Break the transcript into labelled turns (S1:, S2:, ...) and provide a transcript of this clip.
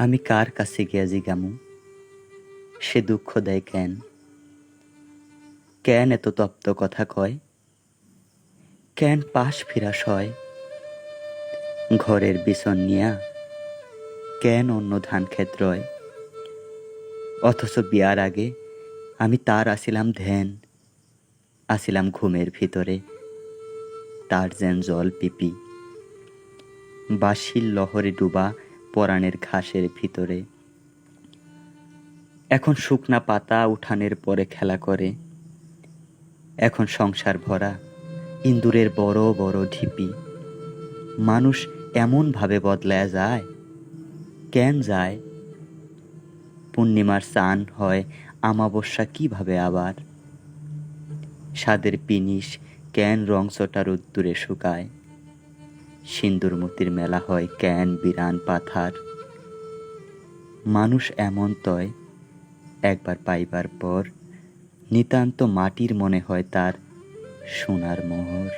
S1: আমি কার কাছে গিয়া জিগামু, সে দুঃখ দেয় কেন? কেন এত তপ্ত কথা কয়? কেন পাশ ফিরা সয়? ঘরের বিছন নিয়া কেন অন্য ধান ক্ষেত রয়? অথচ বিয়ার আগে আমি তার আসিলাম ধ্যান, আসিলাম ঘুমের ভিতরে তার যেন জল পিপি, বাঁশির লহরে ডুবা পরাণের ঘাসের ভিতরে। এখন শুকনা পাতা উঠানের পরে খেলা করে, এখন সংসার ভরা ইন্দুরের বড় বড় ঢিপি। মানুষ এমন ভাবে বদলায়া যায়, কেন যায়? পূর্ণিমার চান হয় আমাবস্যা কিভাবে আবার? সাদের পিনিস কেন রংচটা রোদ্দুরে শুকায়? সিন্দুর মতির মেলা হয় কেন বিরান পাথার? মানুষ এমন তয় একবার পাইবার পর নিতান্ত মাটির মনে হয় তার সোনার মোহর।